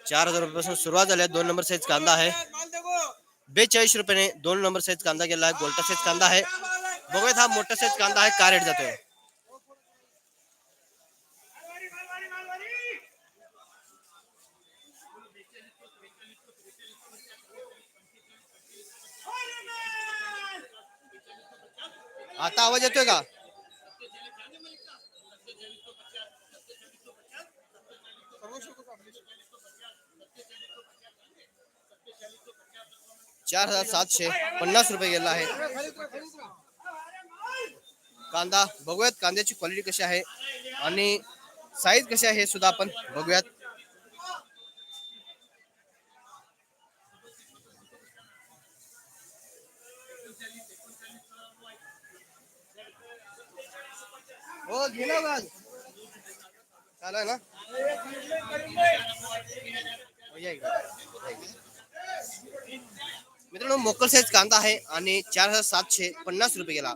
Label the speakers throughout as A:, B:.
A: 4000 रुपयापासून सुरुवात झाली आहे. 2 नंबर साईज कांदा आहे 42 रुपयाने. 2 नंबर साईज कांदा गेला आहे. गोल्टा साईज कांदा आहे. बघूयात हा मोठा साईज कांदा आहे काय रेट जातोय. आता आवाज येतोय का? ₹4750 गेला आहे कांदा. बघूयात कांद्याची क्वालिटी कशी आहे आणि साईज कशी आहे हे सुद्धा आपण बघूयात. हो गेला का चालू ना. मित्रांनो मोकल साईज कांदा आहे आणि 4750 रुपये गेला.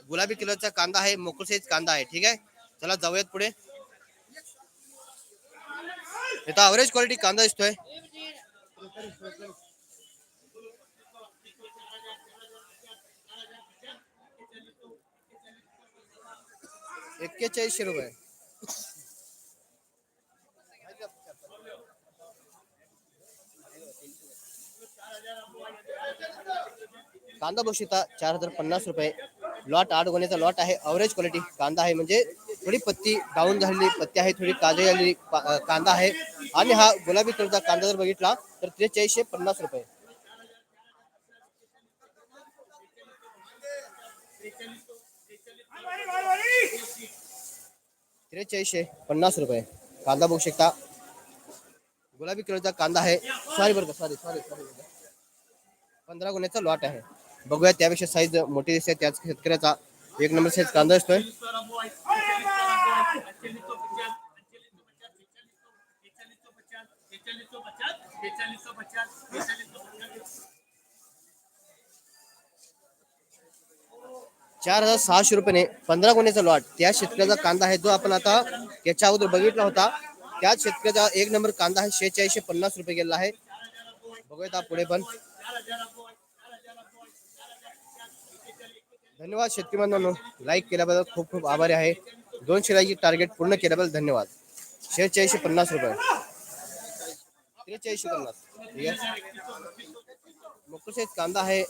A: गुलाबी कलरचा कांदा आहे. मोकल साईज कांदा आहे. ठीक आहे चला जाऊयात पुढे. इथं अवरेज क्वालिटी कांदा दिसतोय. ₹41 कांदा बघू शकता. 4050 रुपये. लॉट 8 गोण्याचा लॉट आहे. अवरेज क्वालिटी कांदा आहे म्हणजे थोडी पत्ती डाऊन झालेली पत्ती आहे. थोडी काळी झालेली कांदा आहे. आणि हा गुलाबी कलरचा कांदा जर बघितला तर 4350 रुपये. ₹4350 कांदा बघू शकता. गुलाबी कलरचा कांदा आहे. सॉरी 15 गुण्याचा लॉट आहे. बघूया त्यापेक्षा साईज मोठी दिसते. त्याच शेतकऱ्याचा 1 नंबर साईज कांदा असतोय. ₹4600 15 गुण्याचा लॉट त्या शेतकऱ्याचा कांदा आहे जो आपण आता याच्या अगोदर बघितला होता. त्याच शेतकऱ्याचा 1 नंबर कांदा आहे. ₹4650 गेला आहे. बघूयात पुढे पण. धन्यवाद शेतकरी बांधवांनो. लाईक केल्याबद्दल खूप खूप आभारी आहे. 200 लाईक टार्गेट पूर्ण केल्याबद्दल धन्यवाद. ₹4650 ₹4350 मोकळ साईज कांदा आहे.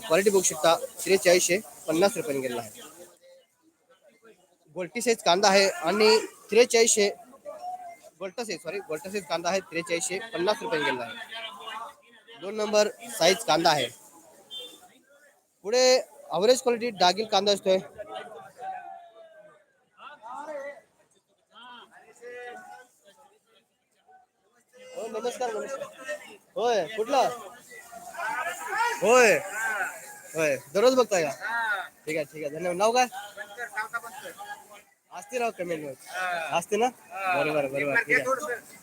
A: क्वालिटी बघू शकता. ₹4350 गेलेला आहे. गोल्टी साईज कांदा आहे आणि 43 गोल्टा साईज कांदा आहे. ₹4350 गेलेला आहे. 2 नंबर साईज कांदा आहे. पुढे अवरेज क्वालिटी डागिल कांदा असतोय. हो नमस्कार होय कुठला होय होय दररोज बघताय का? ठीक आहे धन्यवाद. नाव काय असते राव कमेंट मध्ये असते ना. बरोबर ठीक आहे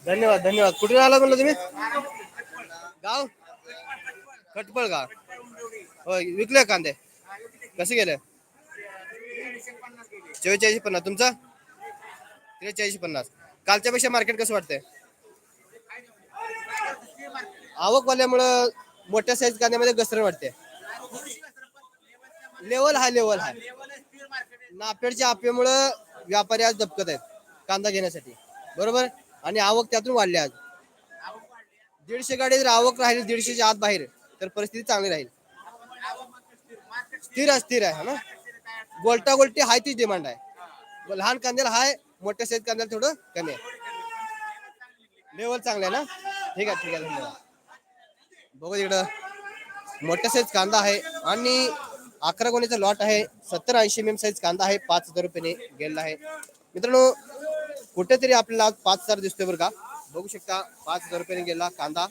A: धन्यवाद. कुठे आला म्हणलं तुम्ही? गाव खटपळ का? होय विकले कांदे कसे गेले? 4450 तुमचा 4350. कालच्या पेक्षा मार्केट कसं वाटतंय? आवकवाल्यामुळं मोठ्या साईज कांद्यामध्ये घसरण वाटते. लेवल हाय नापेडच्या आपेमुळं व्यापारी आज दबकत आहेत कांदा घेण्यासाठी. बरोबर आणि आवक त्यातून वाढली. आज 150 गाडी जर आवक राहील 150च्या आत बाहेर तर परिस्थिती चांगली राहील. स्थिर आहे ना. गोल्टी हाय तीच डिमांड आहे. लहान कांद्याला हाय मोठ्या साईज कांद्याला थोडं कमी आहे. लेवल चांगलं आहे ना. ठीक आहे धन्यवाद. बघू इकडं मोठ्या साईज कांदा आहे आणि 11 गोणीचा लॉट आहे. 70-80 mm साईज कांदा आहे. ₹5000 गेलेला आहे. मित्रांनो कुठेतरी आपल्याला आज 5000 दिसतोय बरं का. बघू शकता ₹5000 गेला कांदा.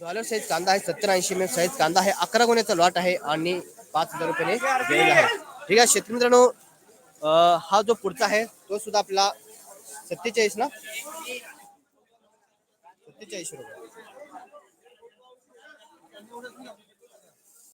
A: डॉलर साईज कांदा आहे. 70-80 mm साईज कांदा आहे. 11 गोण्याचा लॉट आहे आणि ₹5000 गेलेला आहे. ठीक आहे शेतकरी मित्रांनो हा जो पुढचा आहे तो सुद्धा आपला 47 ना ₹47